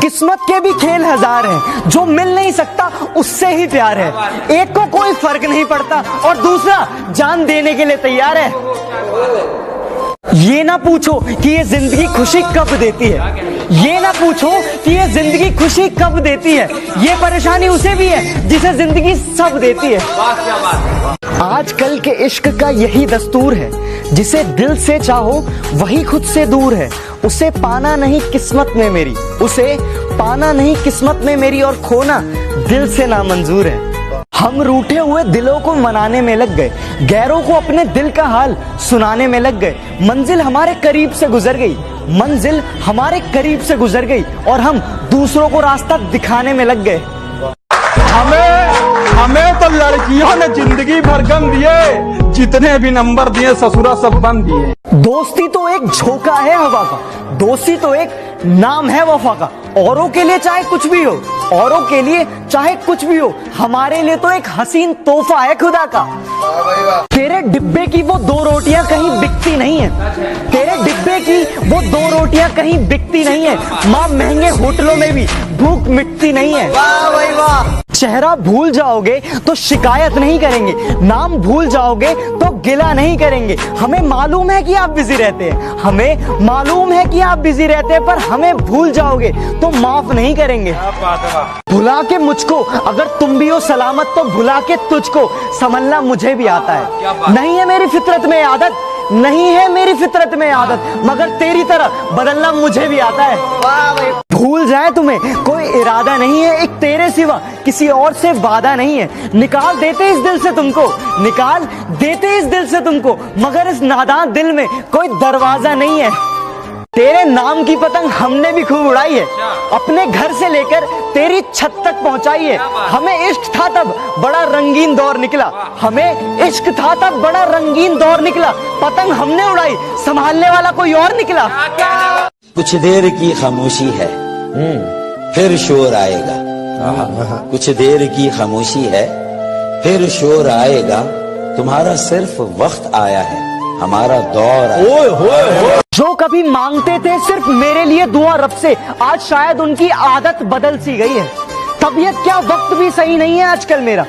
किस्मत के भी खेल हजार हैं, जो मिल नहीं सकता उससे ही प्यार है। एक को कोई फर्क नहीं पड़ता और दूसरा जान देने के लिए तैयार है। ये ना पूछो कि ये जिंदगी खुशी कब देती है, ये ना पूछो कि ये जिंदगी खुशी कब देती है, ये परेशानी उसे भी है जिसे जिंदगी सब देती है। आजकल के इश्क का यही दस्तूर है, जिसे दिल से चाहो वही खुद से दूर है। उसे पाना नहीं किस्मत में मेरी, उसे पाना नहीं किस्मत में मेरी, और खोना दिल से नामंजूर है। हम रूठे हुए दिलों को मनाने में लग गए, गैरों को अपने दिल का हाल सुनाने में लग गए। मंजिल हमारे करीब से गुजर गई, मंजिल हमारे करीब से गुजर गई, और हम दूसरों को रास्ता दिखाने में लग गए। हमें तो लड़कियों ने जिंदगी भर गम दिए, जितने भी नंबर दिए ससुरा सब बंद दिए। दोस्ती तो एक झोंका है हवा का, दोस्ती तो एक नाम है वफा का। औरों के लिए चाहे कुछ भी हो, औरों के लिए चाहे कुछ भी हो, हमारे लिए तो एक हसीन तोहफा है खुदा का। तेरे डिब्बे की वो दो रोटियां कहीं बिकती नहीं है, तेरे डिब्बे की वो दो रोटियां कहीं बिकती नहीं है। माँ महंगे होटलों में भी भूख मिटती नहीं है। वाह भाई वाह। चेहरा भूल जाओगे तो शिकायत नहीं करेंगे, नाम भूल जाओगे तो गिला नहीं करेंगे। हमें मालूम है कि आप बिजी रहते हैं, हमें मालूम है कि आप बिजी रहते हैं, पर हमें भूल जाओगे तो माफ नहीं करेंगे। भुला के मुझको अगर तुम भी हो सलामत, तो भुला के तुझको संभलना मुझे भी आता है। नहीं है मेरी फितरत में आदत, नहीं है मेरी फितरत में आदत, मगर तेरी तरह बदलना मुझे भी आता है। भूल जाए तुम्हें कोई इरादा नहीं है, एक तेरे सिवा किसी और से वादा नहीं है। निकाल देते इस दिल से तुमको, निकाल देते इस दिल से तुमको, मगर इस नादान दिल में कोई दरवाजा नहीं है। तेरे नाम की पतंग हमने भी खूब उड़ाई है, अपने घर से लेकर तेरी छत तक पहुंचाई है। हमें इश्क था तब बड़ा रंगीन दौर निकला, हमें इश्क था तब बड़ा रंगीन दौर निकला। पतंग हमने उड़ाई, संभालने वाला कोई और निकला। कुछ देर की खामोशी है, फिर शोर आएगा। कुछ देर की खामोशी है, फिर शोर आएगा। तुम्हारा सिर्फ वक्त आया है, हमारा दौर आया। जो कभी मांगते थे सिर्फ मेरे लिए दुआ रब से, आज शायद उनकी आदत बदल सी गई है। तबीयत क्या वक्त भी सही नहीं है आजकल मेरा,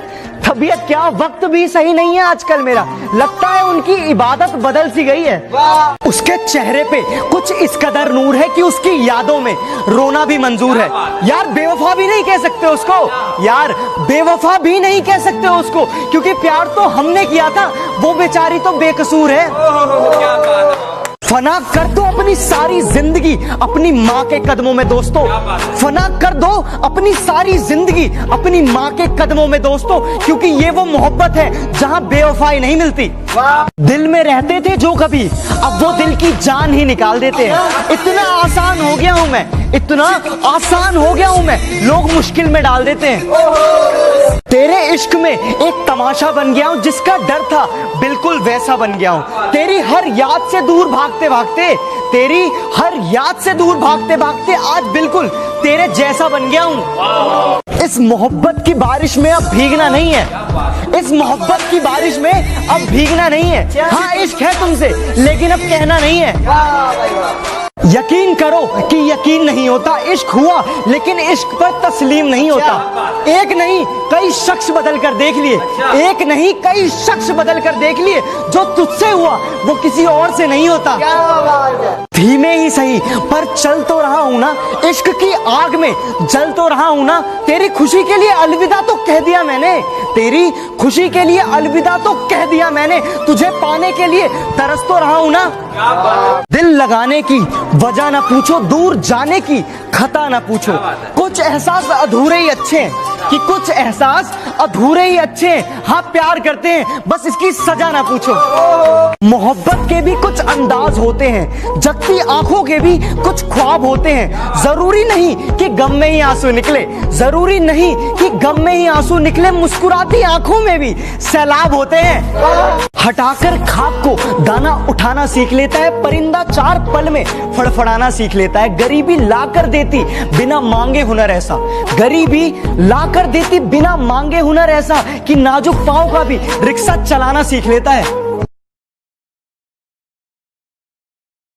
तबीयत क्या वक्त भी सही नहीं है आजकल मेरा। लगता है उनकी इबादत बदल सी गई है। उसके चेहरे पे कुछ इस कदर नूर है कि उसकी यादों में रोना भी मंजूर है। यार बेवफा भी नहीं कह सकते उसको, यार बेवफा भी नहीं कह सकते उसको, क्योंकि प्यार तो हमने किया था, वो बेचारी तो बेकसूर है। फना कर दो अपनी सारी जिंदगी अपनी माँ के कदमों में दोस्तों, फना कर दो अपनी सारी जिंदगी अपनी माँ के कदमों में दोस्तों, क्योंकि ये वो मोहब्बत है जहाँ बेवफाई नहीं मिलती। दिल में रहते थे जो कभी, अब वो दिल की जान ही निकाल देते हैं। इतना आसान हो गया हूँ मैं, इतना आसान हो गया हूँ मैं, लोग मुश्किल में डाल देते हैं। तेरे इश्क में एक तमाशा बन गया हूँ, जिसका डर था बिल्कुल वैसा बन गया हूँ। तेरी हर याद से दूर भागते भागते, तेरी हर याद से दूर भागते भागते आज बिल्कुल तेरे जैसा बन गया हूँ। इस मोहब्बत की बारिश में अब भीगना नहीं है, इस मोहब्बत की बारिश में अब भीगना नहीं है। हाँ इश्क है तुमसे, लेकिन अब कहना नहीं है। यकीन करो कि यकीन नहीं होता, इश्क हुआ लेकिन इश्क पर तस्लीम नहीं होता। एक नहीं कई शख्स बदल कर देख लिए, एक नहीं कई शख्स बदल कर देख लिए, जो तुझसे हुआ वो किसी और से नहीं होता। धीमे ही सही पर चल तो रहा हूं ना, इश्क की आग में जल तो रहा हूं ना। तेरी खुशी के लिए अलविदा तो कह दिया मैंने, तेरी खुशी के लिए अलविदा तो कह दिया मैंने, तुझे पाने के लिए तरस तो रहा हूं ना। दिल लगाने की वजह ना पूछो, दूर जाने की खता ना पूछो। कुछ एहसास अधूरे ही अच्छे हैं, कि कुछ एहसास अधूरे ही अच्छे हैं। हाँ प्यार करते हैं, बस इसकी सजा ना पूछो। मोहब्बत के भी कुछ अंदाज होते हैं, जगती आंखों के भी कुछ ख्वाब होते हैं। जरूरी नहीं कि गम में ही आंसू निकले, जरूरी नहीं कि गम में ही आंसू निकले, मुस्कुराती आंखों में भी सैलाब होते हैं। हटाकर खाक को दाना उठाना सीख लेता है, परिंदा 4 पल में फड़फड़ाना सीख लेता है। गरीबी ला कर देती बिना मांगे हुनर ऐसा, गरीबी ला कर देती बिना मांगे हुनर ऐसा, कि नाजुक पांव का भी रिक्शा चलाना सीख लेता है।